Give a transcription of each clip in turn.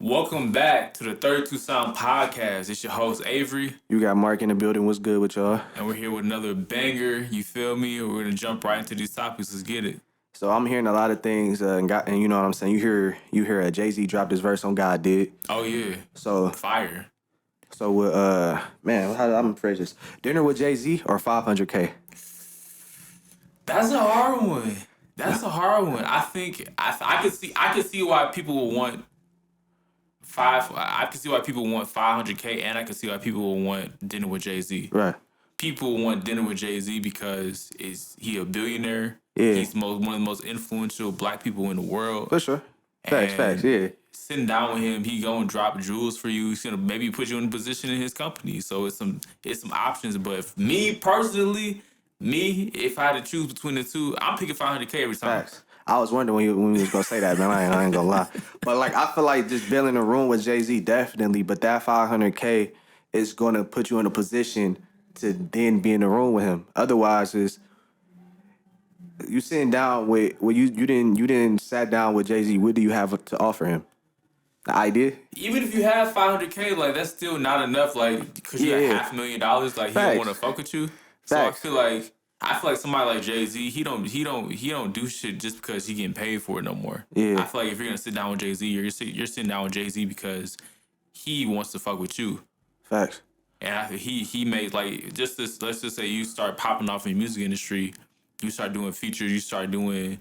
Welcome back to the 32 Sound Podcast. It's your host, Avery, You got Mark in the building. What's good with y'all? and we're here with another banger. You feel me? We're going to jump right into these topics. Let's get it. So I'm hearing a lot of things, and you know what I'm saying. You hear Jay-Z dropped his verse on God Did. Oh, yeah. So Fire. with man, how I'm gonna phrase this: dinner with Jay-Z or 500K? That's a hard one. That's a hard one. I think I could see why people will want I can see why people want 500K, and I can see why people will want dinner with Jay-Z. Right. People want dinner with Jay-Z because is he a billionaire? Yeah. He's one of the most influential black people in the world. For sure. Facts. Yeah. Sitting down with him, he gonna drop jewels for you. He's gonna maybe put you in a position in his company. So it's some options. But if me personally, if I had to choose between the two, I'm picking 500K every time. Facts. I was wondering when you was gonna say that, man. I ain't gonna lie. But like, I feel like just building a room with Jay-Z, definitely. But that 500K is gonna put you in a position to then be in the room with him. Otherwise, is you sitting down with you didn't sat down with Jay-Z. What do you have to offer him? The idea? Even if you have 500K, like that's still not enough. Like because you Yeah. got $500,000, like he Facts. don't want to fuck with you. So Facts. I feel like somebody like Jay-Z, he don't do shit just because he getting paid for it no more. Yeah. I feel like if you're gonna sit down with Jay-Z, you're sitting down with Jay-Z because he wants to fuck with you. Facts. And he made like just this. Let's just say you start popping off in the music industry, you start doing features, you start doing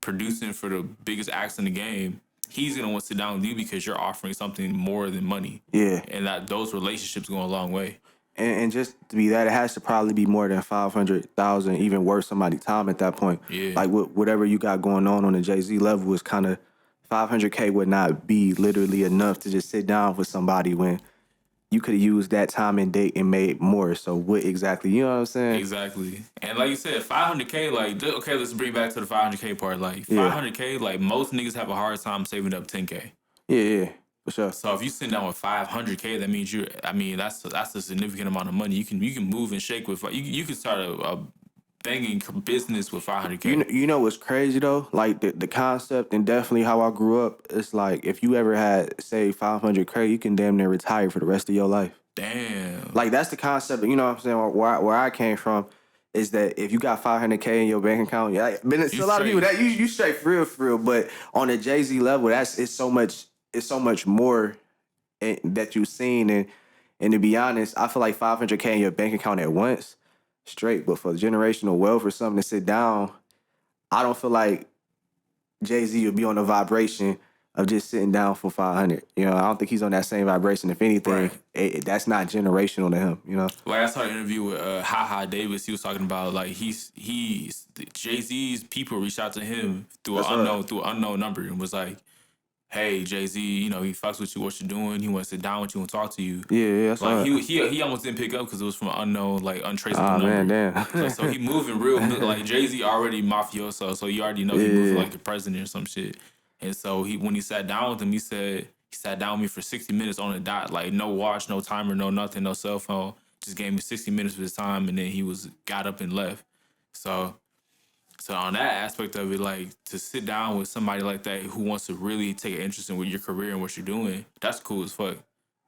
producing for the biggest acts in the game. He's gonna want to sit down with you because you're offering something more than money. Yeah. And that those relationships go a long way. And just to be that, it has to probably be more than 500,000, even worth somebody's time at that point. Yeah. Like whatever you got going on the Jay-Z level is kind of 500K would not be literally enough to just sit down with somebody when you could have used that time and date and made more. So what exactly? You know what I'm saying? Exactly. And like you said, 500K, like, okay, let's bring it back to the 500K part. Like, Yeah. 500K, like, most niggas have a hard time saving up 10K. Yeah, for sure. So if you sit down with 500K, that means that's a significant amount of money. You can move and shake with, you can start a banging business with 500K. You know what's crazy though? Like the concept and definitely how I grew up, it's like if you ever had, say, 500K, you can damn near retire for the rest of your life. Damn. Like that's the concept, you know what I'm saying? Where I came from is that if you got 500K in your bank account, yeah, but it's a lot of people that you straight for real. But on the Jay-Z level, it's so much more that you've seen, and to be honest, I feel like 500K in your bank account at once, straight. But for generational wealth or something to sit down, I don't feel like Jay-Z would be on the vibration of just sitting down for 500. You know, I don't think he's on that same vibration. If anything, that's not generational to him. You know, like I saw an interview with Ha Davis. He was talking about like he's Jay-Z's people reached out to him through an unknown number and was like, hey, Jay-Z, you know, he fucks with you, what you're doing. He wants to sit down with you and talk to you. Yeah, that's like he almost didn't pick up because it was from an unknown, like untraceable number. Man, damn. so he moving real like Jay-Z already mafioso, so you already know he moving like the president or some shit. And so when he sat down with him, he said he sat down with me for 60 minutes on the dot, like no watch, no timer, no nothing, no cell phone. Just gave me 60 minutes of his time, and then he got up and left. So on that aspect of it, like to sit down with somebody like that who wants to really take an interest in what your career and what you're doing, that's cool as fuck.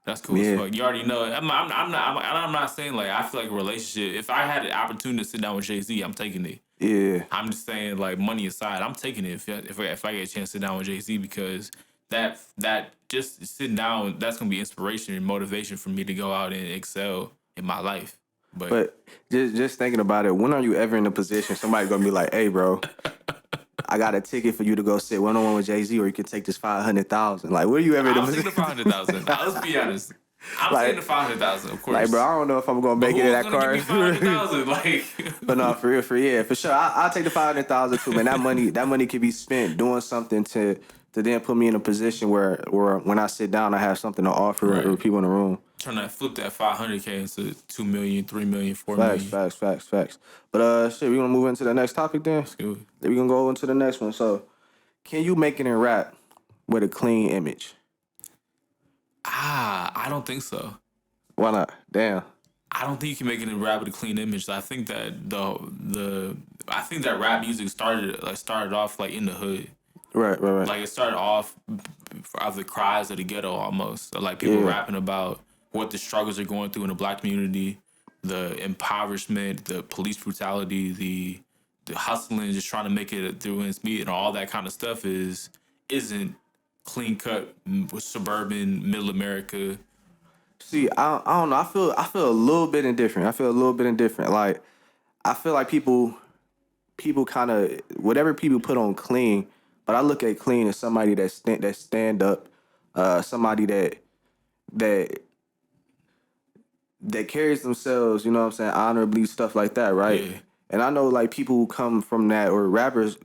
That's cool as fuck. You already know. I'm not saying like I feel like a relationship. If I had the opportunity to sit down with Jay-Z, I'm taking it. Yeah. I'm just saying like money aside, I'm taking it if I get a chance to sit down with Jay-Z because that just sitting down, that's gonna be inspiration and motivation for me to go out and excel in my life. But just thinking about it, when are you ever in a position somebody gonna be like, hey bro, I got a ticket for you to go sit one-on-one with Jay-Z, or you can take this 500,000. Like, where are you ever in a position? I'm taking the 500,000. Let's be honest. I'm taking the 500,000, of course. Like, bro, I don't know if I'm gonna make it in that car. Give me 500,000, like. But no, for sure. I'll take the 500,000 too, man. That money could be spent doing something to then put me in a position where when I sit down, I have something to offer people in the room. Trying to flip that 500K into 2 million, 3 million, 4 million. Facts. But shit, we gonna move into the next topic then. Let's go. Then we gonna go into the next one. So, can you make it in rap with a clean image? I don't think so. Why not? Damn. I don't think you can make it in rap with a clean image. I think that I think that rap music started off like in the hood. Right. Like it started off of the cries of the ghetto almost. So, like people rapping about what the struggles are going through in the black community, the impoverishment, the police brutality, the hustling, just trying to make it through its meat, and all that kind of stuff isn't clean cut suburban middle America. See, I don't know. I feel a little bit indifferent. Like I feel like people kind of whatever people put on clean, but I look at clean as somebody that stand up, somebody that that carries themselves, you know what I'm saying, honorably, stuff like that, right? Yeah. And I know like people who come from that, or rappers,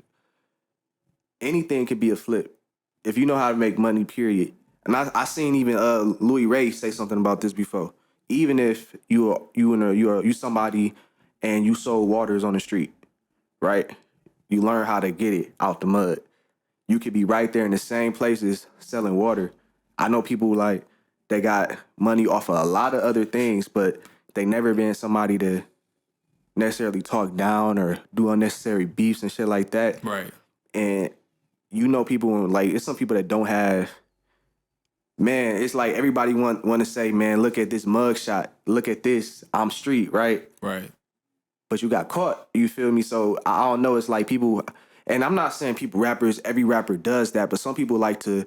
anything could be a flip if you know how to make money. Period. And I seen even Louis Ray say something about this before. Even if you somebody and you sold waters on the street, right? You learn how to get it out the mud. You could be right there in the same places selling water. I know people like they got money off of a lot of other things, but they never been somebody to necessarily talk down or do unnecessary beefs and shit like that. Right. And you know, people like it's some people that don't have. Man, it's like everybody want to say, man, look at this mug shot. Look at this. I'm street, right? Right. But you got caught. You feel me? So I don't know. It's like people, and I'm not saying every rapper does that, but some people like to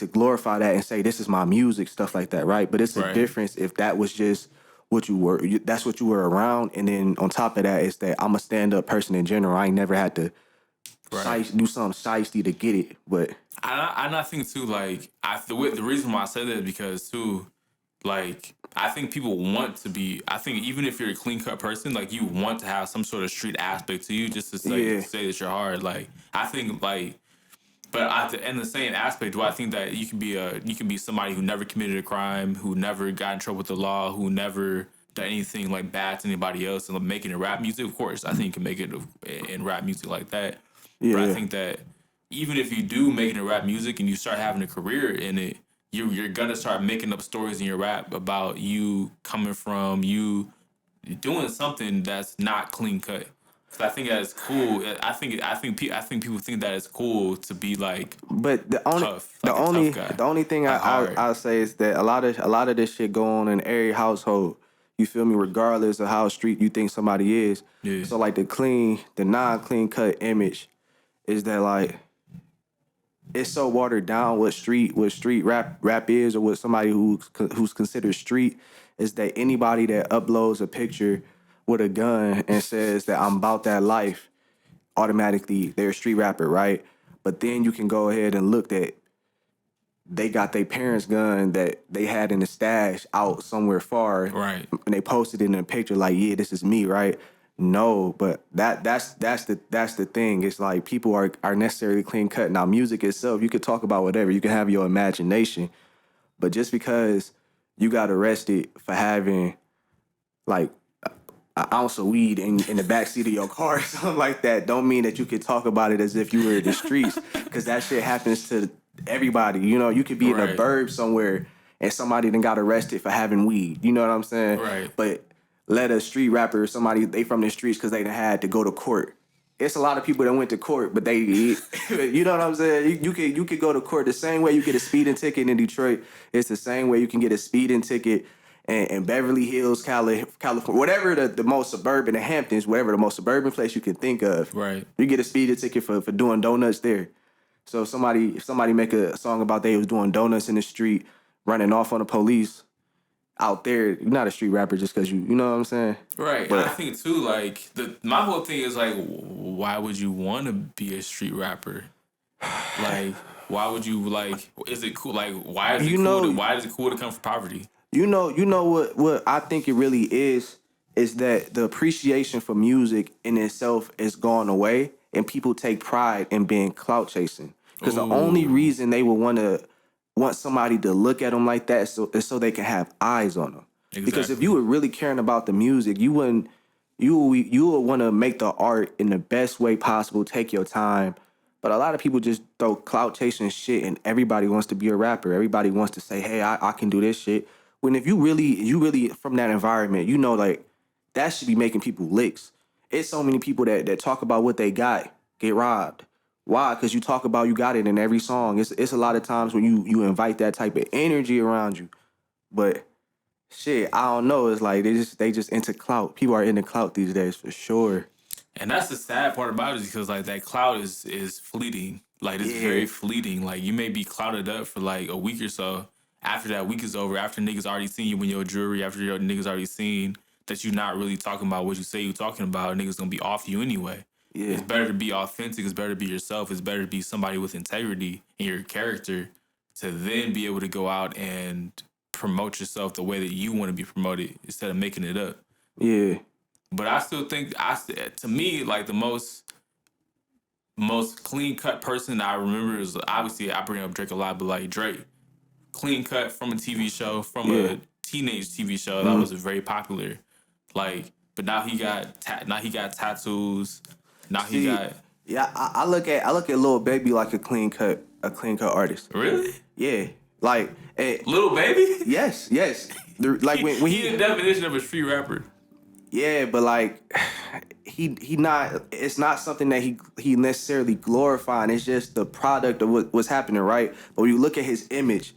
glorify that and say this is my music, stuff like that, right? But it's a difference if that was just what you were. That's what you were around, and then on top of that is that I'm a stand up person in general. I ain't never had to do something shiesty to get it, but. I think too, like the reason why I said that is because too, like I think people want to be. I think even if you're a clean cut person, like you want to have some sort of street aspect to you, just to say that you're hard. Like I think like, but in the same aspect, do I think that you can be somebody who never committed a crime, who never got in trouble with the law, who never done anything like bad to anybody else, and like, making it rap music. Of course, I think you can make it in rap music like that. Yeah. But I think that even if you do make it in rap music and you start having a career in it, you're gonna start making up stories in your rap about you coming from you doing something that's not clean cut. So I think that's cool. I think people think that it's cool to be like, but tough, like the only thing I'll say is that a lot of this shit go on in every household. You feel me? Regardless of how street you think somebody is. Yeah. So like the non-clean cut image is that like it's so watered down what street rap is, or what somebody who's considered street is, that anybody that uploads a picture with a gun and says that I'm about that life, automatically they're a street rapper, right? But then you can go ahead and look that they got their parents' gun that they had in the stash out somewhere far, right? And they posted it in a picture like, yeah, this is me, right? No, but that's the thing. It's like people are necessarily clean cut. Now, music itself, you could talk about whatever. You can have your imagination, but just because you got arrested for having like an ounce of weed in the backseat of your car or something like that, don't mean that you could talk about it as if you were in the streets, because that shit happens to everybody. You know, you could be in a burb somewhere and somebody then got arrested for having weed. You know what I'm saying? Right. But let a street rapper, somebody they from the streets, because they done had to go to court. It's a lot of people that went to court, but they, you know what I'm saying? You could go to court the same way you get a speeding ticket in Detroit. It's the same way you can get a speeding ticket in Beverly Hills, California, whatever the most suburban, the Hamptons, whatever the most suburban place you can think of. Right. You get a speeding ticket for doing donuts there. So if somebody make a song about they was doing donuts in the street, running off on the police out there, you're not a street rapper just because you know what I'm saying? Right. But and I think too, like my whole thing is like, why would you want to be a street rapper? Like, why would you like? Is it cool? Like, why is it cool? Why is it cool to come from poverty? You know what I think it really is that the appreciation for music in itself is gone away, and people take pride in being clout chasing. Because the only reason they would want somebody to look at them like that is so they can have eyes on them. Exactly. Because if you were really caring about the music, you would want to make the art in the best way possible, take your time. But a lot of people just throw clout chasing shit, and everybody wants to be a rapper. Everybody wants to say, hey, I can do this shit. When if you really from that environment, you know, like that should be making people licks. It's so many people that talk about what they got, get robbed. Why? Because you talk about you got it in every song. It's a lot of times when you invite that type of energy around you. But shit, I don't know. It's like they just into clout. People are into clout these days for sure. And that's the sad part about it, is because like that clout is fleeting. Like it's very fleeting. Like you may be clouded up for like a week or so. After that week is over, after niggas already seen you in your jewelry, after your niggas already seen that you're not really talking about what you say you're talking about, niggas gonna be off you anyway. Yeah. It's better to be authentic. It's better to be yourself. It's better to be somebody with integrity in your character to then be able to go out and promote yourself the way that you want to be promoted instead of making it up. Yeah. But I still think to me, like the most clean cut person I remember is, obviously I bring up Drake a lot, but like Drake, clean cut from a TV show, from a teenage TV show that was very popular. Like, but now he got tattoos. Now he got. Yeah, I look at Lil Baby like a clean cut artist. Really? Yeah, like Lil Baby. Yes. Like when he the definition of a street rapper. Yeah, but like he not. It's not something that he necessarily glorifying. It's just the product of what's happening, right? But when you look at his image,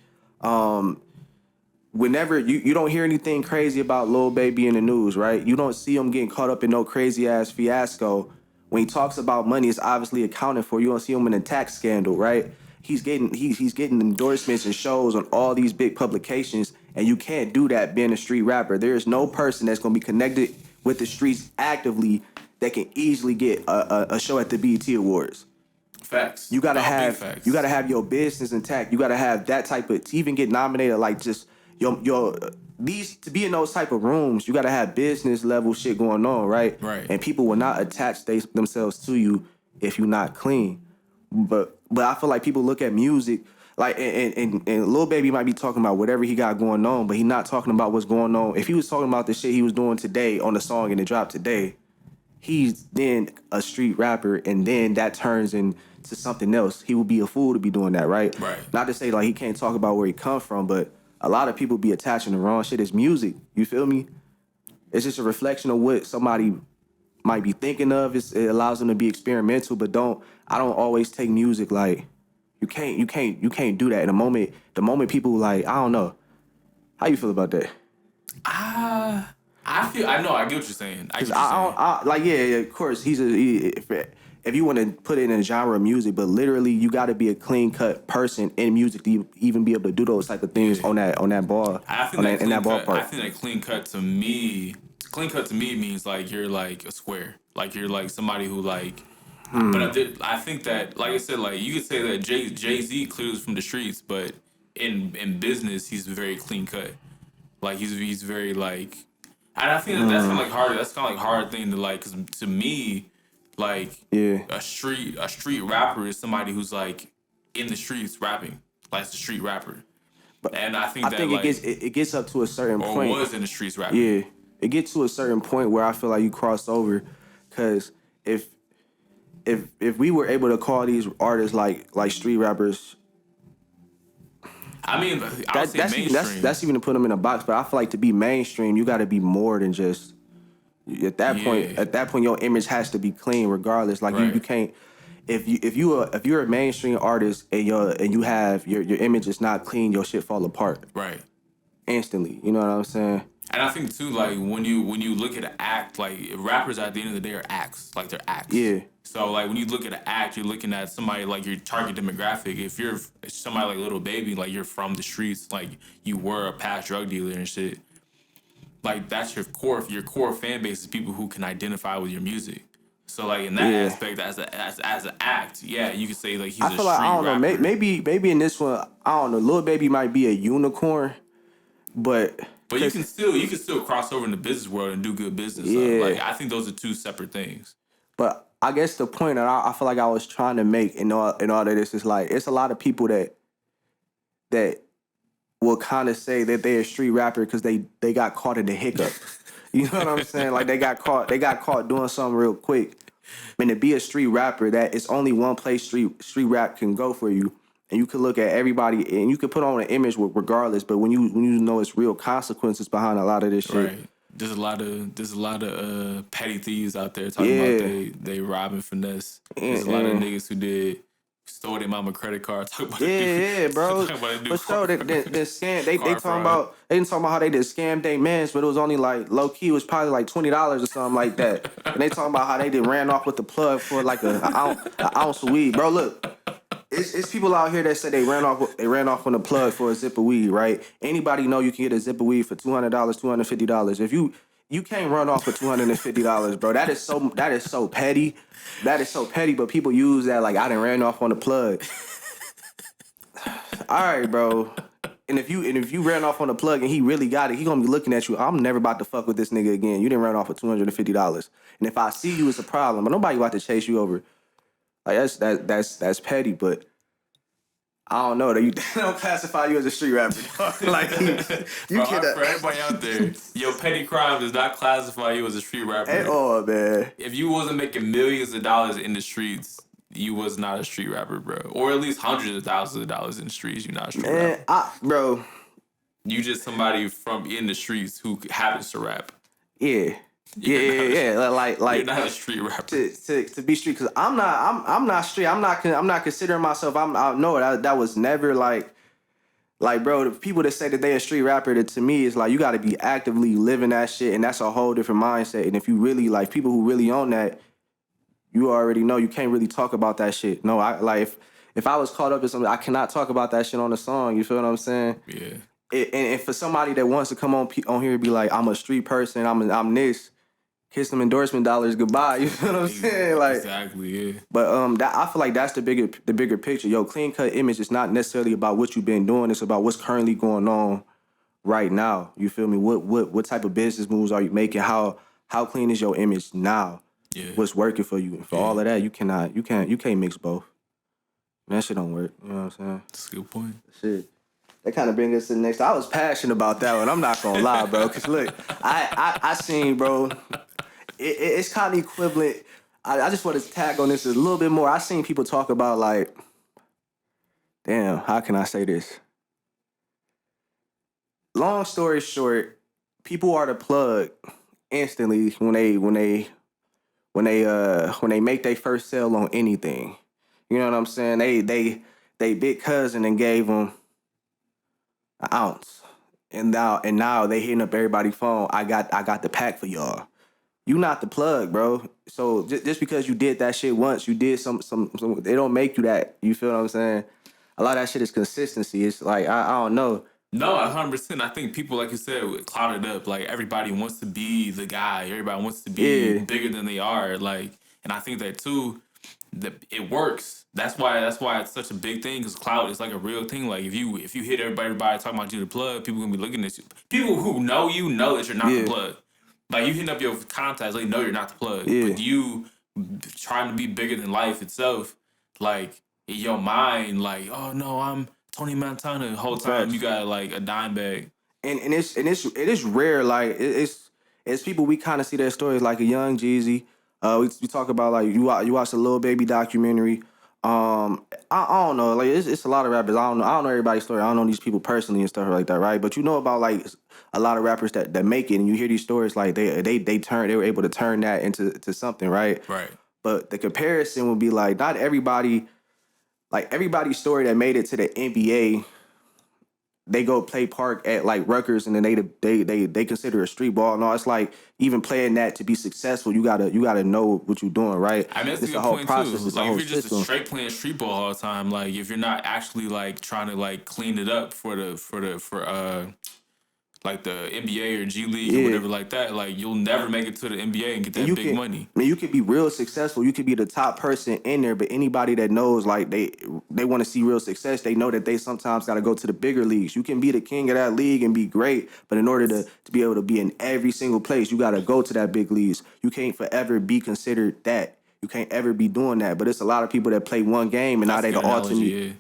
whenever you don't hear anything crazy about Lil Baby in the news, right? You don't see him getting caught up in no crazy ass fiasco. When he talks about money, it's obviously accounted for. You don't see him in a tax scandal, right? He's getting endorsements and shows on all these big publications, and you can't do that being a street rapper. There is no person that's gonna be connected with the streets actively that can easily get a show at the BET Awards. Facts. You gotta have your business intact. You gotta have that type of, to even get nominated, like just your these, to be in those type of rooms, you gotta have business level shit going on, right? Right. And people will not attach themselves to you if you're not clean. But I feel like people look at music like, and Lil Baby might be talking about whatever he got going on, but he not talking about what's going on. If he was talking about the shit he was doing today on the song and it dropped today, he's then a street rapper, and then that turns into something else. He would be a fool to be doing that, right? Right. Not to say like he can't talk about where he come from, but a lot of people be attaching the wrong shit. It's music. You feel me? It's just a reflection of what somebody might be thinking of. It allows them to be experimental, but I don't always take music like you can't do that. In the moment people like, I don't know. How you feel about that? I get what you're saying. Of course if you want to put it in a genre of music, but literally you got to be a clean cut person in music to even be able to do those type of things on that ball. In that ballpark. I think that clean cut to me means like you're like a square, like you're like somebody who like. But I think that, like I said, like you could say that Jay-Z clearly from the streets, but in business he's very clean cut. Like he's very like, and I think that's kind of like hard. That's kind of like hard thing to like, because to me, like a street rapper is somebody who's like in the streets rapping, like it's a street rapper. And I think it gets up to a certain point. Or was in the streets rapping. Yeah, it gets to a certain point where I feel like you cross over, because if we were able to call these artists like street rappers, I mean, I would say mainstream. That's even to put them in a box. But I feel like to be mainstream, you got to be more than just. At that point, your image has to be clean, regardless. Like you can't. If you're a mainstream artist and you have your image is not clean, your shit fall apart. Right. Instantly. You know what I'm saying? And I think too, like when you look at an act, like rappers at the end of the day are acts, like they're acts. Yeah. So like when you look at an act, you're looking at somebody like your target demographic. If you're somebody like Lil Baby, like you're from the streets, like you were a past drug dealer and shit. Like that's your core fan base is people who can identify with your music. So like in that aspect, as an act, you could say like he's a street rapper. I don't know, maybe in this one, I don't know. Lil Baby might be a unicorn, but you can still cross over in the business world and do good business. Yeah. Like I think those are two separate things. But I guess the point that I feel like I was trying to make in all of this is like it's a lot of people that will kind of say that they're a street rapper because they got caught in the hiccup. You know what I'm saying? Like they got caught doing something real quick. And to be a street rapper, that it's only one place street rap can go for you. And you can look at everybody and you can put on an image regardless, but when you know it's real consequences behind a lot of this shit, There's a lot of petty thieves out there talking about they rob and finesse. There's a lot of niggas who stole their mama credit card. Talk about bro. For sure, they scam. They didn't talk about how they did scam their mans, but it was only like low key. It was probably like $20 or something like that. And they talking about how they did ran off with the plug for like an ounce of weed, bro. Look. It's people out here that say they ran off on the plug for a zip of weed, right? Anybody know you can get a zip of weed for $200, $250. If you can't run off for $250, bro. That is so petty. That is so petty, but people use that like I done ran off on the plug. All right, bro. And if you ran off on the plug and he really got it, he gonna be looking at you. I'm never about to fuck with this nigga again. You didn't run off for $250. And if I see you, it's a problem. But nobody about to chase you over. Like that's petty, but I don't know. They don't classify you as a street rapper. Like you for everybody out there, your petty crime does not classify you as a street rapper at all, man. If you wasn't making millions of dollars in the streets, you was not a street rapper, bro. Or at least hundreds of thousands of dollars in the streets. You're not a street rapper, bro. You just somebody from in the streets who happens to rap. Yeah. Like you're not a street rapper to be street, because I'm not street. I'm not considering myself. I know that was never like bro. The people that say that they a street rapper, that to me is like you got to be actively living that shit, and that's a whole different mindset. And if you really like people who really own that, you already know you can't really talk about that shit. No, I like if I was caught up in something, I cannot talk about that shit on the song. You feel what I'm saying? Yeah. And for somebody that wants to come on here and be like, I'm a street person, I'm this. Kiss them endorsement dollars goodbye. You know what I'm saying? Like exactly, yeah. But I feel like that's the bigger picture. Yo, clean cut image is not necessarily about what you've been doing. It's about what's currently going on right now. You feel me? What type of business moves are you making? How clean is your image now? Yeah. What's working for you? And for all of that, you can't mix both. That shit don't work. You know what I'm saying? That's a good point. Shit. That kind of brings us to the next. I was passionate about that one. I'm not gonna lie, bro. Cause look, I seen, bro. It's kind of equivalent. I just want to tag on this a little bit more. I seen people talk about like, damn, how can I say this? Long story short, people are the plug instantly when they make their first sale on anything. You know what I'm saying? They big cousin and gave them an ounce, and now they hitting up everybody's phone. I got the pack for y'all. You not the plug, bro. So just because you did that shit once, you did some they don't make you that. You feel what I'm saying? A lot of that shit is consistency. It's like I don't know. No, 100%. I think people, like you said, clouded up. Like everybody wants to be the guy. Everybody wants to be bigger than they are. Like, and I think that too, that it works. That's why it's such a big thing, because clout is like a real thing. Like if you hit everybody talking about you the plug, people gonna be looking at you. People who know you know that you're not the plug. Like, you hitting up your contacts, they know you're not the plug. Yeah. But you trying to be bigger than life itself, like, in your mind, like, oh, no, I'm Tony Montana. The whole time you got, like, a dime bag. And it is rare. Like, it's people, we kind of see their stories, like a young Jeezy. We talk about, like, you watch the Lil Baby documentary. I don't know. Like, it's a lot of rappers. I don't know everybody's story. I don't know these people personally and stuff like that, right? But you know about, like, a lot of rappers that make it, and you hear these stories like they were able to turn that into something, right? Right. But the comparison would be like, not everybody, like everybody's story that made it to the NBA, they go play park at like Rutgers, and then they consider a street ball. No, it's like even playing that to be successful, you gotta know what you're doing, right? I mean, that's the whole process. It's like if you're just straight playing street ball all the time, like if you're not actually like trying to like clean it up for like the NBA or G League or whatever like that, like you'll never make it to the NBA and get that big money. I mean, you could be real successful. You could be the top person in there, but anybody that knows like they want to see real success, they know that they sometimes got to go to the bigger leagues. You can be the king of that league and be great, but in order to be able to be in every single place, you got to go to that big leagues. You can't forever be considered that. You can't ever be doing that. But it's a lot of people that play one game and now they the ultimate. Yeah.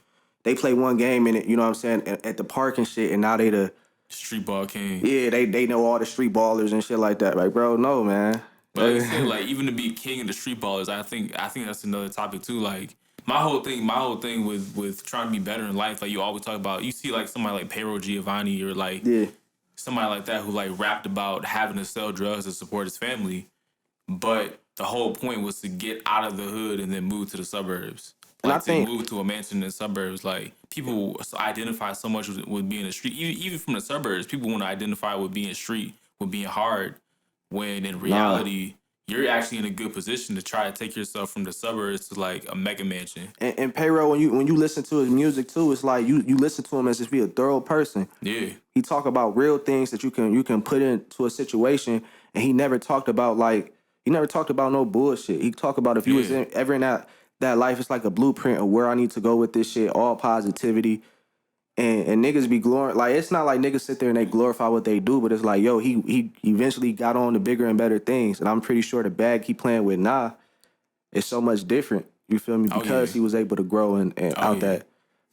They play one game and you know what I'm saying, at the park and shit, and now they the street ball king. Yeah, they know all the street ballers and shit like that. Like, bro, no, man. But like I said, like even to be king of the street ballers, I think that's another topic too. Like my whole thing with trying to be better in life, like you always talk about, you see like somebody like Pero Giovanni or like somebody like that who like rapped about having to sell drugs to support his family, but the whole point was to get out of the hood and then move to the suburbs. And I Like to think move to a mansion in the suburbs. Like people identify so much with being a street. Even from the suburbs, people want to identify with being street, with being hard. When in reality, you're actually in a good position to try to take yourself from the suburbs to like a mega mansion. and Payroll, when you listen to his music too, it's like you listen to him as if he's a thorough person. Yeah. He talk about real things that you can put into a situation, and he never talked about no bullshit. He talked about if you was ever in that life, it's like a blueprint of where I need to go with this shit, all positivity. And niggas be like, it's not like niggas sit there and they glorify what they do, but it's like, yo, he eventually got on to bigger and better things. And I'm pretty sure the bag he playing with is so much different. You feel me? Because he was able to grow and out that.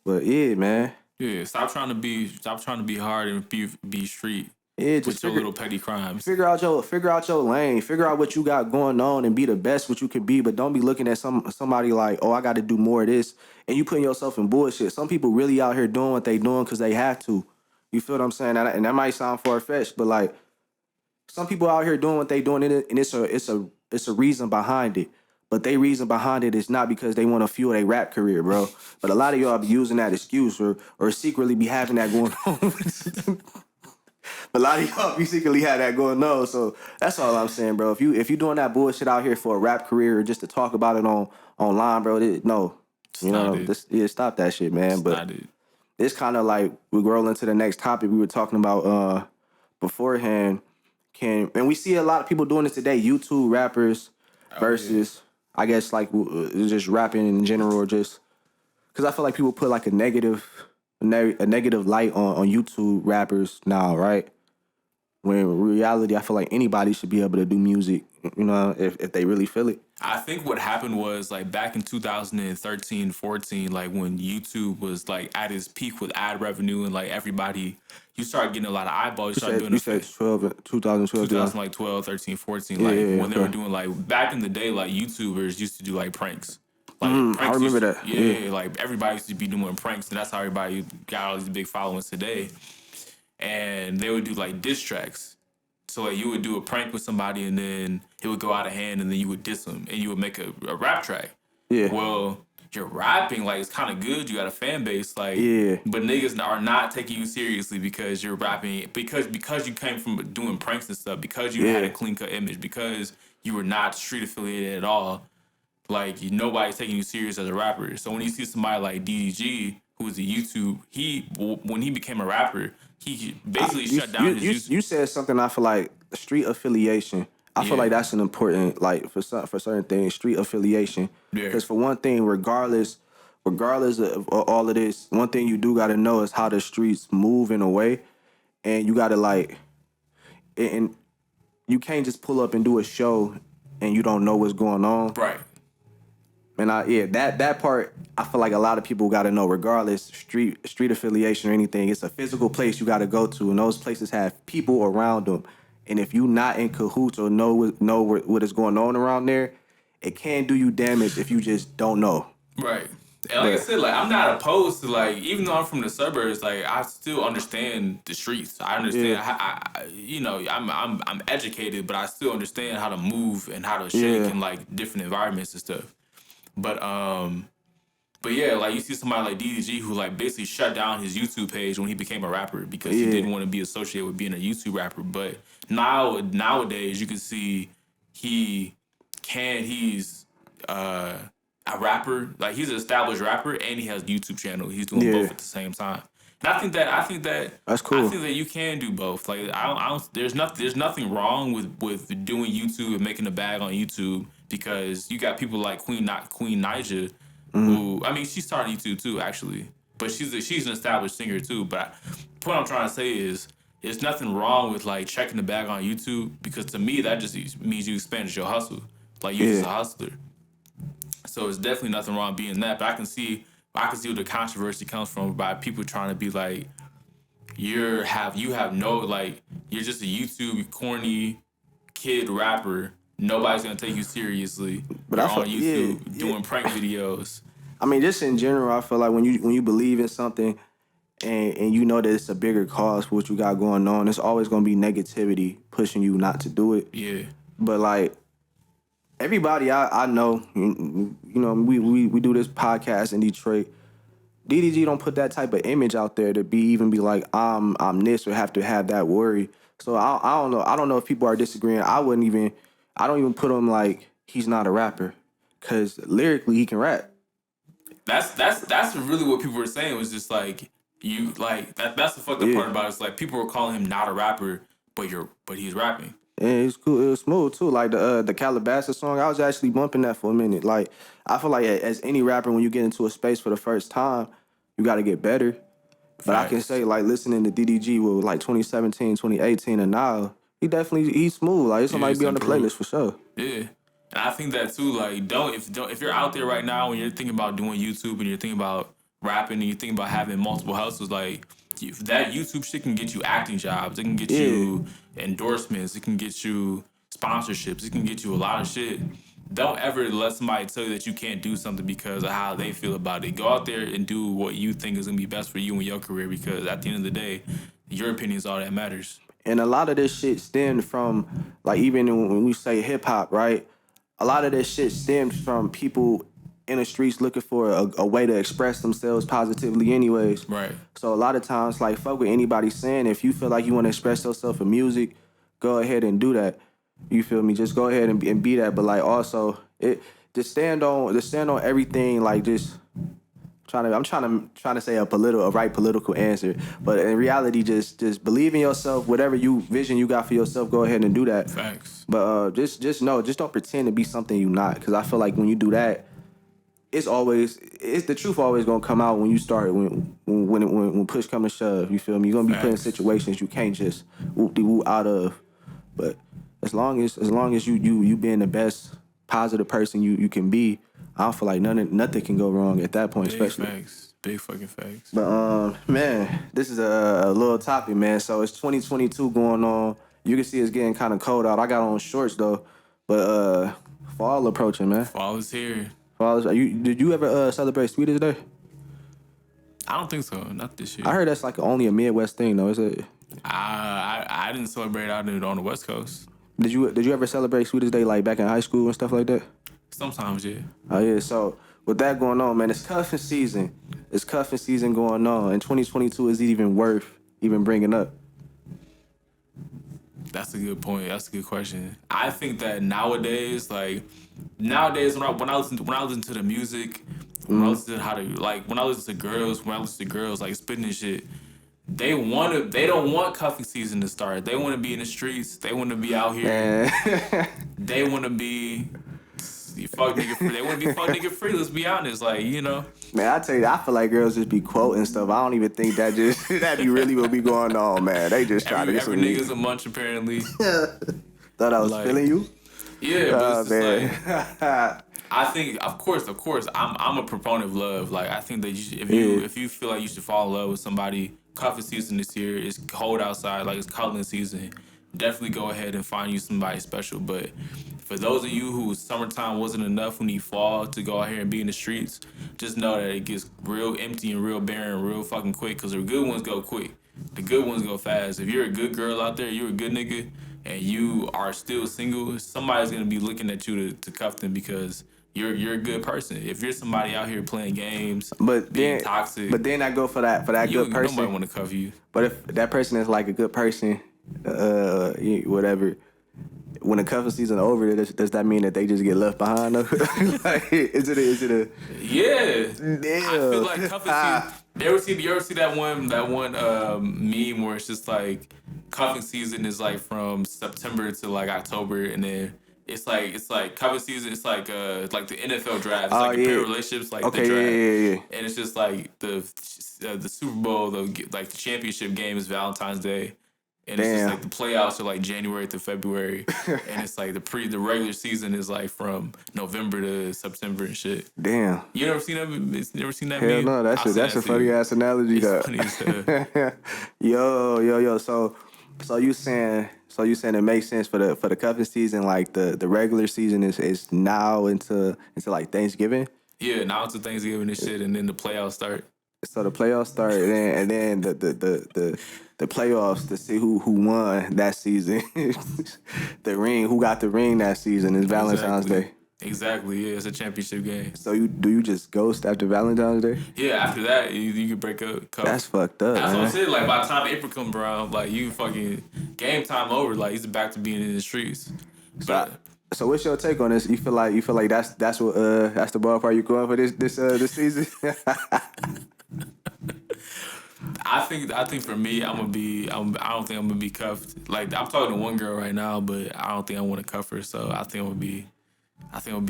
But yeah, man. Yeah, stop trying to be hard and be street. Yeah, just with your little petty crimes. Figure out your lane. Figure out what you got going on and be the best what you can be. But don't be looking at somebody like, oh, I got to do more of this, and you putting yourself in bullshit. Some people really out here doing what they doing because they have to. You feel what I'm saying? And that might sound far fetched, but like some people out here doing what they doing, and it's a reason behind it. But they reason behind it is not because they want to fuel their rap career, bro. But a lot of y'all be using that excuse or secretly be having that going on. But a lot of y'all secretly had that going on. So that's all I'm saying, bro. If you doing that bullshit out here for a rap career or just to talk about it online, bro, stop that shit, man. But it's kind of like we roll into the next topic we were talking about beforehand. And we see a lot of people doing this today, YouTube rappers versus, I guess, like just rapping in general, or just because I feel like people put like a negative light on YouTube rappers now, right? When in reality, I feel like anybody should be able to do music, you know, if they really feel it. I think what happened was like back in 2013, 14, like when YouTube was like at its peak with ad revenue and like you started getting a lot of eyeballs. You said 2012, 13, 14. When they were doing like, back in the day, like YouTubers used to do like pranks. Like pranks I remember that. Yeah, like everybody used to be doing pranks, and that's how everybody got all these big followings today. And they would do like diss tracks. So like you would do a prank with somebody, and then it would go out of hand, and then you would diss them, and you would make a rap track. Yeah. Well, you're rapping, like it's kind of good. You got a fan base, like. Yeah. But niggas are not taking you seriously because you're rapping, because you came from doing pranks and stuff, because you had a clean cut image, because you were not street affiliated at all. Like nobody's taking you serious as a rapper. So when you see somebody like DDG, who was a YouTube, when he became a rapper, he basically shut down his YouTube. You said something. I feel like street affiliation. I feel like that's an important, like for certain things, street affiliation. Because for one thing, regardless of all of this, one thing you do got to know is how the streets move in a way, and you got to like, and you can't just pull up and do a show and you don't know what's going on. Right. And that part, I feel like a lot of people got to know, regardless, street affiliation or anything, it's a physical place you got to go to, and those places have people around them. And if you not in cahoots or know what is going on around there, it can do you damage if you just don't know. Right. And like I said, like I'm not opposed to, like, even though I'm from the suburbs, like I still understand the streets. I understand. I'm educated, but I still understand how to move and how to shake in like different environments and stuff. But yeah, like you see somebody like DDG who like basically shut down his YouTube page when he became a rapper because he didn't want to be associated with being a YouTube rapper. But nowadays you can see he's a rapper, like he's an established rapper, and he has a YouTube channel. He's doing both at the same time. And I think that that's cool. I think that you can do both. Like there's nothing wrong with doing YouTube and making a bag on YouTube, because you got people like Queen Naija, who, I mean, she started YouTube too, actually, but she's an established singer too. But the point I'm trying to say is, there's nothing wrong with like checking the bag on YouTube, because to me that just means you expanded your hustle. Like you're just a hustler. So it's definitely nothing wrong being that. But I can see where the controversy comes from, by people trying to be like, you're just a YouTube corny kid rapper. Nobody's gonna take you seriously. But you're on YouTube doing prank videos. I mean, just in general, I feel like when you believe in something and you know that it's a bigger cause for what you got going on, it's always gonna be negativity pushing you not to do it. Yeah. But like everybody I know, you know, we do this podcast in Detroit. DDG don't put that type of image out there to even be like I'm this or have to have that worry. So I don't know. I don't know if people are disagreeing. I don't even put him like he's not a rapper, because lyrically he can rap. That's really what people were saying, was just like you like that's the fucked up part about it. It's like people were calling him not a rapper, but he's rapping. And it's cool. It was smooth too. Like the Calabasas song, I was actually bumping that for a minute. Like I feel like as any rapper, when you get into a space for the first time, you got to get better. But I can say, like, listening to DDG with like 2017, 2018, and now, he's smooth. Like, somebody be on the playlist for sure. Yeah. And I think that too, like, if you're out there right now and you're thinking about doing YouTube and you're thinking about rapping and you're thinking about having multiple hustles, like, that YouTube shit can get you acting jobs. It can get you endorsements. It can get you sponsorships. It can get you a lot of shit. Don't ever let somebody tell you that you can't do something because of how they feel about it. Go out there and do what you think is going to be best for you and your career, because at the end of the day, your opinion is all that matters. And a lot of this shit stemmed from, like, even when we say hip-hop, right? A lot of this shit stems from people in the streets looking for a way to express themselves positively anyways. Right. So a lot of times, like, fuck what anybody's saying. If you feel like you want to express yourself in music, go ahead and do that. You feel me? Just go ahead and be that. But like also, just stand on everything. Like I'm trying to say a right political answer. But in reality, just believe in yourself. Whatever vision you got for yourself, go ahead and do that. Facts. But just don't pretend to be something you're not. Because I feel like when you do that, it's the truth always gonna come out when you start when push come to shove. You feel me? You're gonna be put in situations you can't just whoop-de-whoop out of. But as long as you being the best positive person you can be, I don't feel like nothing can go wrong at that point. Big especially facts. Big fucking facts. But man, this is a little topic, man. So it's 2022 going on. You can see it's getting kind of cold out. I got on shorts though, but fall approaching, man. Fall is here. Did you ever celebrate Sweetest Day? I don't think so. Not this year. I heard that's like only a Midwest thing, though. Is it? I didn't celebrate out on the West Coast. Did you ever celebrate Sweetest Day like back in high school and stuff like that? Sometimes, yeah. Oh yeah. So with that going on, man, it's cuffing season. It's cuffing season going on, and 2022 is even worth even bringing up. That's a good point. That's a good question. I think that nowadays when I listen to the music, when I listen to girls like spitting and shit, they don't want cuffing season to start. They want to be in the streets. They want to be out here. They want to be fuck nigga free. They want to be fuck nigga free. Let's be honest, like, you know. Man, I tell you, I feel like girls just be quoting stuff. I don't even think that be really what be going on, man. They just try to get some. Every nigga's a munch apparently. Thought I was feeling you. Yeah, but it's just like I think, of course, I'm a proponent of love. Like, I think that if you feel like you should fall in love with somebody, cuffing season this year, it's cold outside, like it's cuddling season. Definitely go ahead and find you somebody special. But for those of you who summertime wasn't enough, who need fall to go out here and be in the streets, just know that it gets real empty and real barren real fucking quick, because the good ones go quick. The good ones go fast. If you're a good girl out there, you're a good nigga, and you are still single, somebody's going to be looking at you to cuff them because you're a good person. If you're somebody out here playing games, being toxic. But then I go for that good person. Nobody want to cuff you. But if that person is like a good person, whatever, when the cuffing season over, does that mean that they just get left behind? Like, is it a yeah? Damn. I feel like cuffing season. You ever see that one meme where it's just like cuffing season is like from September to like October, and then it's like cuffing season. It's like the NFL draft. It's like your relationships, like the draft. Yeah. And it's just like the Super Bowl, the championship game is Valentine's Day. And it's just like the playoffs are like January to February, and it's like the regular season is like from November to September and shit. Damn. You never seen that? Never seen that? Hell meme? no, that's a funny ass analogy. It's funny as hell. Yo. So you saying it makes sense for the cuffing season? Like the regular season is now into like Thanksgiving. Yeah, now it's Thanksgiving and shit, and then the playoffs start. So the playoffs start, and then the playoffs to see who won that season. The ring, who got the ring that season is Valentine's Day. Exactly. Yeah, it's a championship game. So you just ghost after Valentine's Day? Yeah, after that you can break up. That's fucked up. That's man. what I'm saying. Like by the time April comes around, like you fucking game time over. Like he's back to being in the streets. So what's your take on this? You feel like that's what that's the ballpark you going for this season? I think for me, I don't think I'm gonna be cuffed. Like I'm talking to one girl right now, but I don't think I want to cuff her. So I think I'm gonna be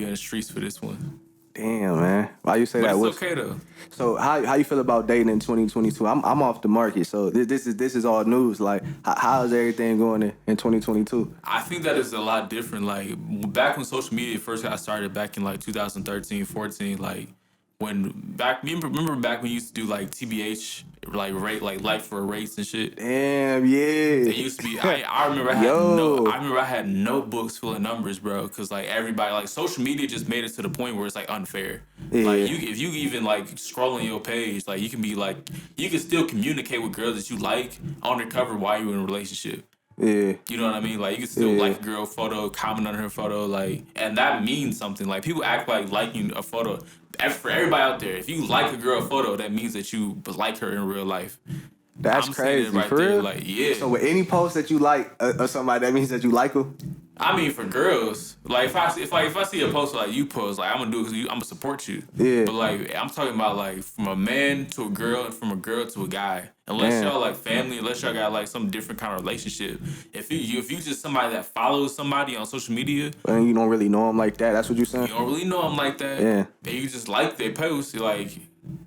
on the streets for this one. Damn, man. Why you say But that? it's okay though. So how you feel about dating in 2022? I'm off the market, so this is all news. Like how is everything going in 2022? I think that is a lot different. Like back when social media first got started, back in like 2013, 14, like remember back when you used to do like TBH, like rate like for rates and shit. Damn, yeah. It used to be. I remember I had notebooks full of numbers, bro. Cause like everybody, like social media just made it to the point where it's like unfair. Yeah. Like if you even like scrolling your page, like you can still communicate with girls that you like undercover while you're in a relationship. Yeah. You know what I mean? Like you can still like a girl photo, comment on her photo, like, and that means something. Like people act like liking a photo. For everybody out there, if you like a girl photo, that means that you like her in real life. That's crazy. For real? Like, yeah. So with any post that you like or somebody, that means that you like them? I mean, for girls, like if I see a post like you post, like I'm gonna do it because I'm gonna support you. Yeah. But like I'm talking about like from a man to a girl and from a girl to a guy. Unless y'all like family, unless y'all got like some different kind of relationship. If you just somebody that follows somebody on social media, and you don't really know them like that, that's what you're saying. You don't really know them like that. Yeah. And you just like their post, like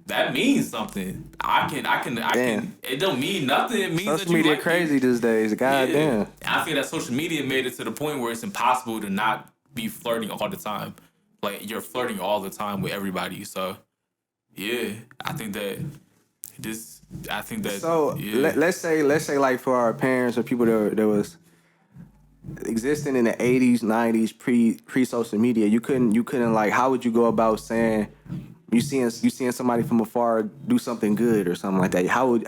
that means something. I can. It don't mean nothing. It means social that you media like crazy these days. God damn. And I think that social media made it to the point where it's impossible to not be flirting all the time. Like you're flirting all the time with everybody. So yeah, I think that. So yeah. let's say like for our parents or people that was existing in the 80s, 90s, pre social media, you couldn't like, how would you go about saying you seeing somebody from afar do something good or something like that?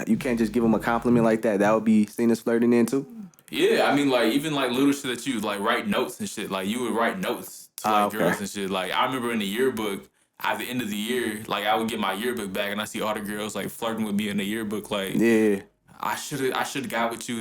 You can't just give them a compliment like that? That would be seen as flirting in too? Yeah, I mean, like even like little shit that you like write notes and shit. Like you would write notes to like girls and shit. Like I remember in the yearbook, at the end of the year, like I would get my yearbook back and I see all the girls like flirting with me in the yearbook. Like I should have got with you.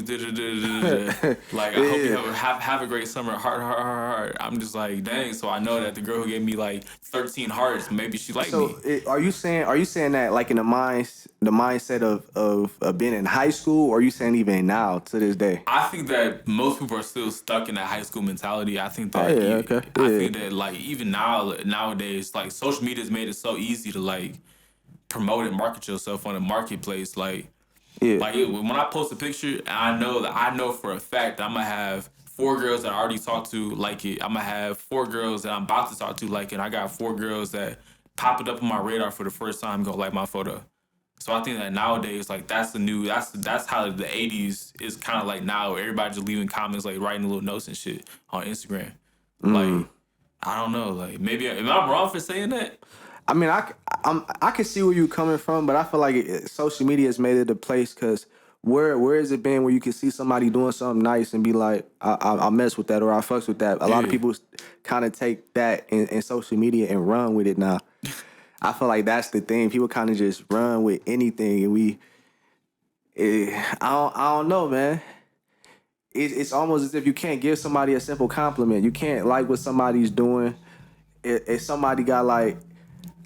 Like I hope you have a great summer. Heart. I'm just like, dang. So I know that the girl who gave me like 13 hearts, maybe she liked me. So are you saying that like in the mindset of being in high school, or are you saying even now to this day? I think that most people are still stuck in that high school mentality. I think that I think that like even nowadays, like social media has made it so easy to like promote and market yourself on a marketplace. Like. Yeah. Like when I post a picture, I know for a fact that I'm gonna have 4 girls that I already talked to like it. I'm gonna have 4 girls that I'm about to talk to like it. And I got 4 girls that pop it up on my radar for the first time, gonna like my photo. So I think that nowadays, like that's how the 80s is kind of like now. Everybody just leaving comments, like writing little notes and shit on Instagram. Like I don't know, like maybe am I wrong for saying that? I mean, I can see where you're coming from, but I feel like social media has made it a place because where has it been where you can see somebody doing something nice and be like, I mess with that or I fucks with that. A lot of people kind of take that in social media and run with it now. I feel like that's the thing. People kind of just run with anything, and I don't know, man. It's almost as if you can't give somebody a simple compliment. You can't like what somebody's doing. If somebody got like,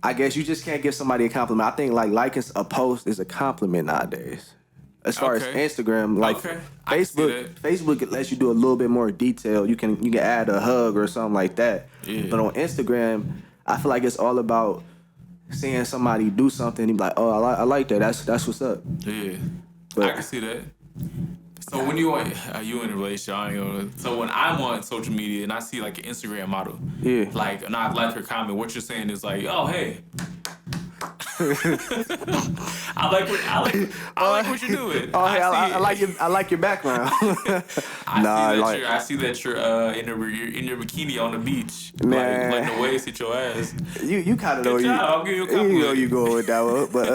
I guess you just can't give somebody a compliment. I think like liking a post is a compliment nowadays. As far as Instagram, like Facebook lets you do a little bit more detail. You can add a hug or something like that. Yeah. But on Instagram, I feel like it's all about seeing somebody do something and be like, oh, I like that. That's what's up. Yeah, but I can see that. So when you in a relationship, so when I'm on social media and I see like an Instagram model, like, and I like her comment, what you're saying is like, oh, hey. I like what you're doing. Oh, hey, I like your background. I see that you're in your bikini on the beach, like Man, letting the waves hit your ass. you kind of know Good job. I'll give you a compliment. you know you going with that one, but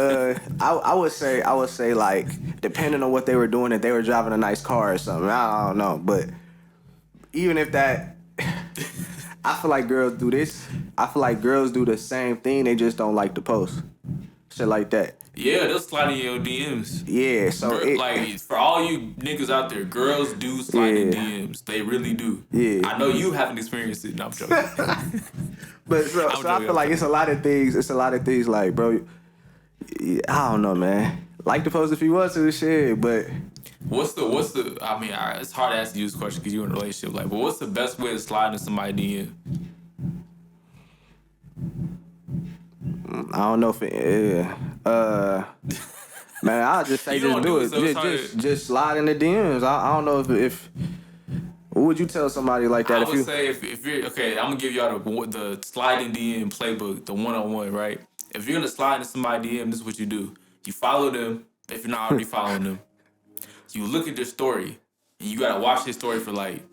I would say like depending on what they were doing, if they were driving a nice car or something, I don't know, but even if that, I feel like girls do this. I feel like girls do the same thing. They just don't like to post shit like that. Yeah, they'll slide in your DMs. Yeah, so like for all you niggas out there, girls do slide in DMs. They really do. Yeah. I know you haven't experienced it. No, I'm joking. But so I feel like it's a lot of things. It's a lot of things like, bro. I don't know, man. Like to post if you want to, shit. But what's the? I mean, it's hard to ask you this question because you're in a relationship. Like, but what's the best way to slide in somebody's DM? I don't know if man, I'll just say just do it. Just slide in the DMs. I don't know if what would you tell somebody like that? I would say if you're okay, I'm gonna give y'all the sliding DM playbook, the 1-on-1, right? If you're gonna slide in somebody's DM, this is what you do. You follow them if you're not already following them. You look at their story and you gotta watch their story for like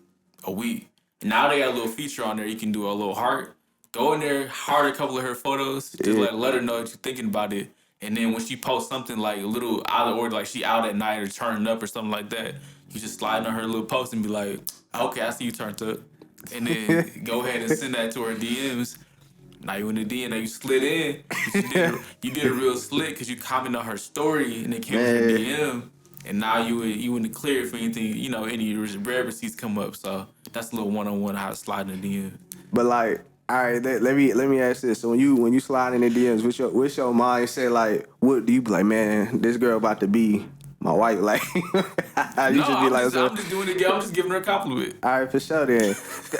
a week. And now they got a little feature on there. You can do a little heart. Go in there, heart a couple of her photos. Just let her know that you're thinking about it. And then when she posts something like a little out of order, like she out at night or turning up or something like that, you just slide on her little post and be like, okay, I see you turned up. And then go ahead and send that to her DMs. Now you in the DM, now you slid in. You did a real slick because you commented on her story and it came with her DM. And now you in the clear for anything, you know, any rare receipts come up. So that's a little 1-on-1 how to slide in the DM. But like, all right, let me ask this. So when you slide in the DMs, what's your mindset? Like, what do you be like, man, this girl about to be my wife? Like, I'm just doing it. I'm just giving her a compliment. All right, for sure then.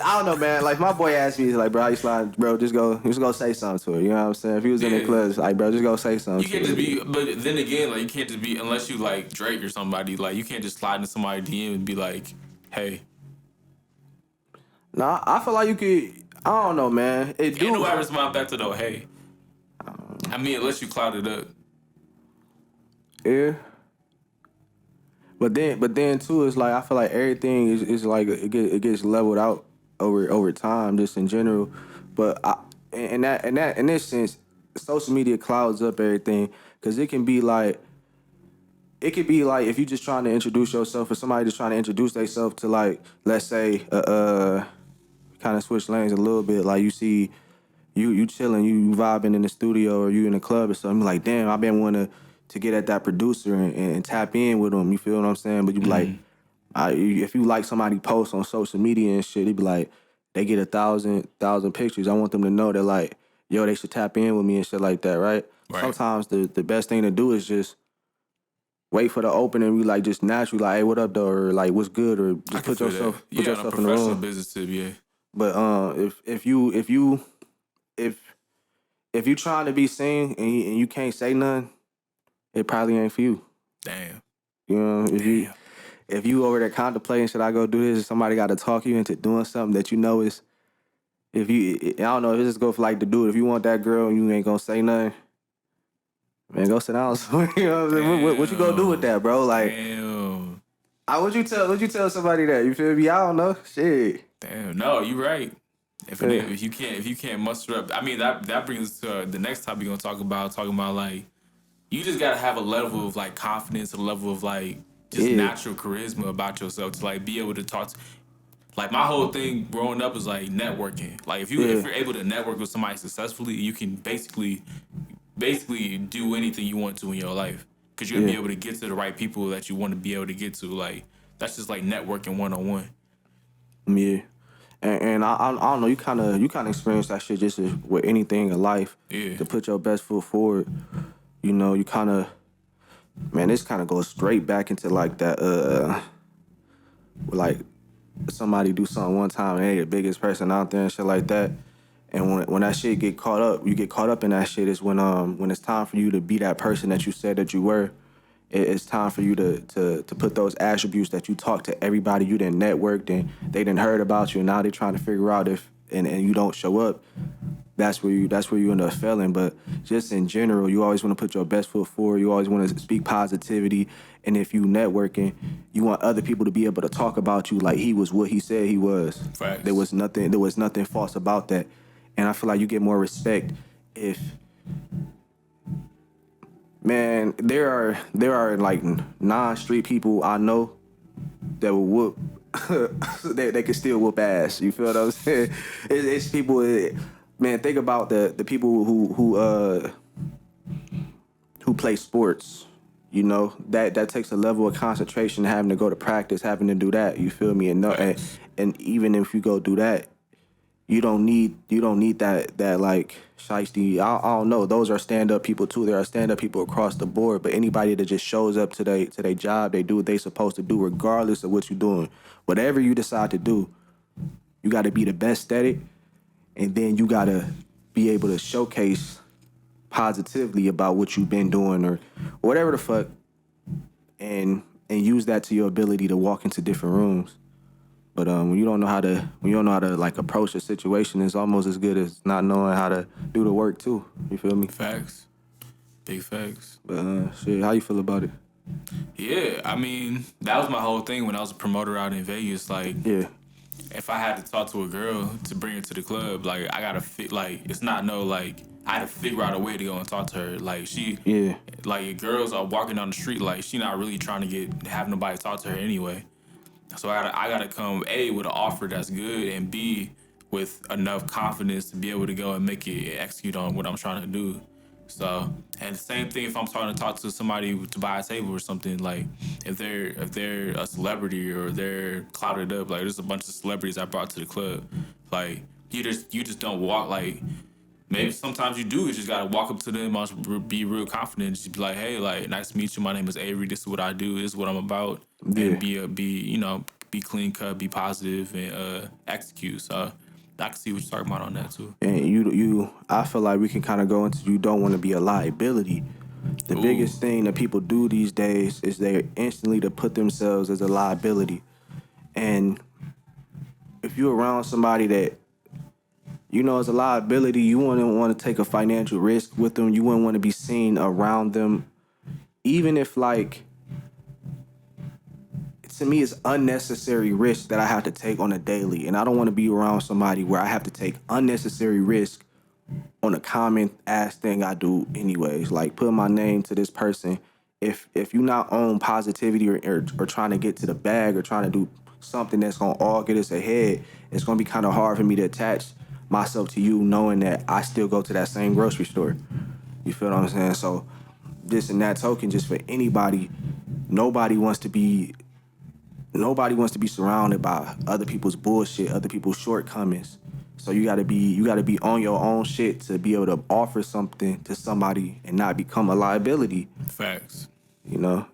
I don't know, man. Like, my boy asked me, he's like, bro, how you slide? Bro, just go say something to her. You know what I'm saying? If he was in the club, like, bro, just go say something. You can't just be, but then again, like, you can't just be, unless you like Drake or somebody, like, you can't just slide in somebody's DM and be like, hey. Nah, I feel like you could. I don't know, man. Ain't nobody respond back to though, hey. I mean, unless you cloud it up. Yeah. But then too, it's like I feel like everything is like it gets leveled out over time, just in general. But in this sense, social media clouds up everything because it could be like if you're just trying to introduce yourself or somebody just trying to introduce themselves to, like, let's say kind of switch lanes a little bit, like you see you chilling, you vibing in the studio or you in the club or something, like, damn, I've been wanting to get at that producer and tap in with them, you feel what I'm saying? But you be like, if you like somebody post on social media and shit, they be like, they get 1,000 pictures, I want them to know that, like, yo, they should tap in with me and shit like that, right? Sometimes the best thing to do is just wait for the opening, be like, just naturally, like, hey, what up, though, or like, what's good, or just put yourself in the room. Business tip, yeah. But if you trying to be seen and you can't say nothing, it probably ain't for you. Damn. You know, if you over there contemplating, should I go do this? Somebody got to talk you into doing something that you know is. I don't know if it's just go for like the dude. If you want that girl and you ain't gonna say nothing, man, go sit down somewhere. You know what I'm saying? What you gonna do with that, bro? Like, damn. Would you tell somebody that? You feel me? I don't know. Shit. Damn. No, you right. If you can't muster up, I mean that brings us to the next topic we're gonna talking about like, you just gotta have a level of like confidence, a level of like just natural charisma about yourself to like be able to talk. Like my whole thing growing up is like networking. Like if you're able to network with somebody successfully, you can basically do anything you want to in your life because you're gonna be able to get to the right people that you want to be able to get to. Like that's just like networking 1-on-1. Yeah. And I don't know, you kind of experience that shit just with anything in life. Yeah. To put your best foot forward. You know, you kind of, man, this kind of goes straight back into like that, like somebody do something one time and they the biggest person out there and shit like that. And when that shit get caught up, you get caught up in that shit is when it's time for you to be that person that you said that you were. It's time for you to put those attributes that you talked to everybody you didn't network and they didn't heard about you and now they trying to figure out if and you don't show up. that's where you end up failing. But just in general, you always want to put your best foot forward. You always want to speak positivity. And if you networking, you want other people to be able to talk about you like he was what he said he was. Facts. There was nothing false about that. And I feel like you get more respect if, man, there are like non-street people I know that will whoop. they can still whoop ass. You feel what I'm saying? It's people. Man, think about the people who play sports. You know that takes a level of concentration, having to go to practice, having to do that. You feel me? And even if you go do that, you don't need that like shiesty. I don't know. Those are stand up people too. There are stand up people across the board. But anybody that just shows up to their job, they do what they supposed to do, regardless of what you're doing. Whatever you decide to do, you got to be the best at it, and then you got to be able to showcase positively about what you've been doing or whatever the fuck, and use that to your ability to walk into different rooms. But when you don't know how to like approach a situation, it's almost as good as not knowing how to do the work too. You feel me? Facts. Big facts. But shit, how you feel about it? Yeah, I mean, that was my whole thing when I was a promoter out in Vegas. Like, Yeah, if I had to talk to a girl to bring her to the club, like, I gotta fit. Like, it's not no like I had to figure out a way to go and talk to her. Like, yeah, like girls are walking down the street, like she not really trying to have nobody talk to her anyway. So I gotta come A with an offer that's good, and B with enough confidence to be able to go and make it and execute on what I'm trying to do. So, and the same thing if I'm trying to talk to somebody to buy a table or something, like if they're a celebrity or they're clouded up, like there's a bunch of celebrities I brought to the club, like you just don't walk like. Maybe sometimes you do. You just gotta walk up to them, be real confident, just be like, "Hey, like, nice to meet you. My name is Avery. This is what I do. This is what I'm about." yeah. And be clean cut, be positive, and execute. So I can see what you're talking about on that too. And I feel like we can kind of go into you don't want to be a liability. The Ooh. biggest thing that people do these days is they instantly to put themselves as a liability. And if you're around somebody that you know is a liability, you wouldn't want to take a financial risk with them. You wouldn't want to be seen around them, even if like. To me, it's unnecessary risk that I have to take on a daily, and I don't want to be around somebody where I have to take unnecessary risk on a common ass thing I do anyways. Like putting my name to this person. If you not on positivity or trying to get to the bag or trying to do something that's gonna all get us ahead, it's gonna be kind of hard for me to attach myself to you, knowing that I still go to that same grocery store. You feel what I'm saying? So, just in that token, just for anybody, nobody wants to be surrounded by other people's bullshit, other people's shortcomings. So you gotta be on your own shit to be able to offer something to somebody and not become a liability. Facts. You know,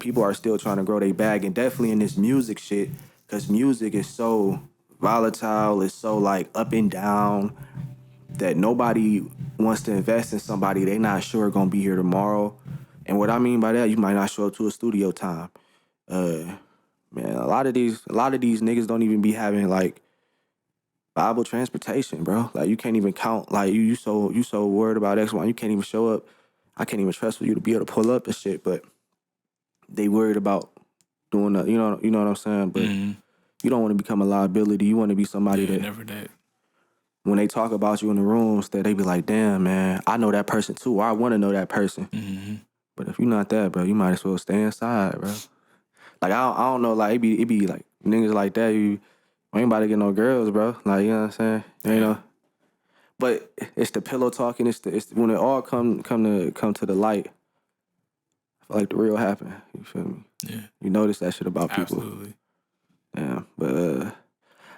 people are still trying to grow their bag, and definitely in this music shit, because music is so volatile, it's so like up and down that nobody wants to invest in somebody they not sure gonna be here tomorrow. And what I mean by that, you might not show up to a studio time. Man, a lot of these niggas don't even be having like viable transportation, bro. Like you can't even count. Like you so worried about X, Y, you can't even show up. I can't even trust for you to be able to pull up and shit. But they worried about doing the, you know what I'm saying. But you don't want to become a liability. You want to be somebody that never that. When they talk about you in the rooms, that they be like, damn, man, I know that person too. Or I want to know that person. Mm-hmm. But if you're not that, bro, you might as well stay inside, bro. Like I don't know, like it be like niggas like that. You ain't about to get no girls, bro. Like you know what I'm saying, you know. But it's the pillow talking. It's when it all come to the light. I feel like the real happen. You feel me? Yeah. You notice that shit about people. Absolutely. Yeah, but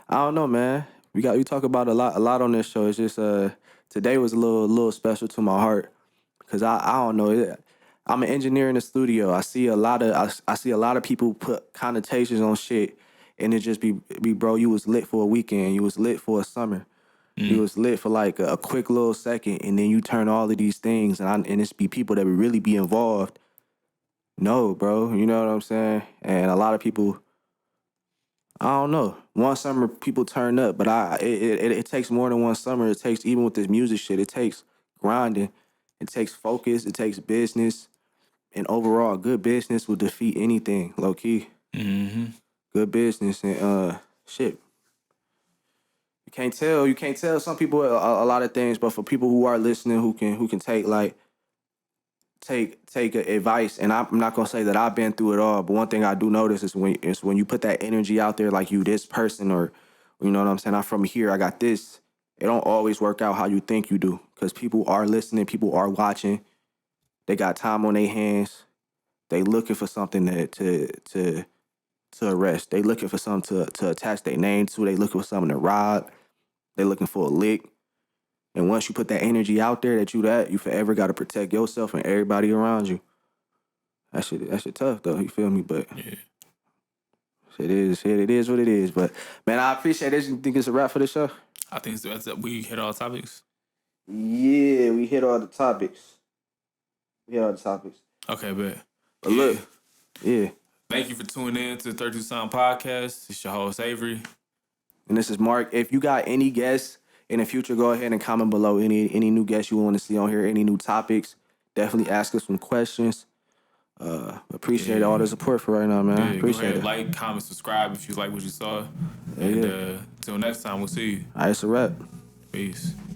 I don't know, man. We talk about a lot on this show. It's just today was a little special to my heart because I don't know. I'm an engineer in the studio. I see a lot of people put connotations on shit, and it just be bro. You was lit for a weekend. You was lit for a summer. You was lit for like a quick little second, and then you turn all of these things, and it's be people that would really be involved. No, bro. You know what I'm saying? And a lot of people I don't know. One summer people turn up, but it takes more than one summer. It takes, even with this music shit, it takes grinding, it takes focus, it takes business, and overall, good business will defeat anything. Low key, good business and shit. You can't tell some people a lot of things, but for people who are listening, who can take advice, and I'm not gonna say that I've been through it all, but one thing I do notice is when you put that energy out there, like you this person, or you know what I'm saying, I'm from here, I got this. It don't always work out how you think you do, because people are listening, people are watching, they got time on their hands, they looking for something to arrest, they looking for something to attach their name to, they looking for something to rob, they looking for a lick. And once you put that energy out there you forever got to protect yourself and everybody around you. That shit tough though. You feel me? But Yeah. it is what it is. But man, I appreciate it. You think it's a wrap for the show? I think so. We hit all topics. Yeah, we hit all the topics. Okay, bet. But look, yeah. Thank you for tuning in to the 32 Sound Podcast. It's your host, Avery. And this is Mark. If you got any guests in the future, go ahead and comment below any new guests you want to see on here, any new topics. Definitely ask us some questions. Appreciate all the support for right now, man. Yeah, Appreciate go ahead, it. like, comment, subscribe if you like what you saw. And till next time, we'll see you. All right, it's a wrap. Peace.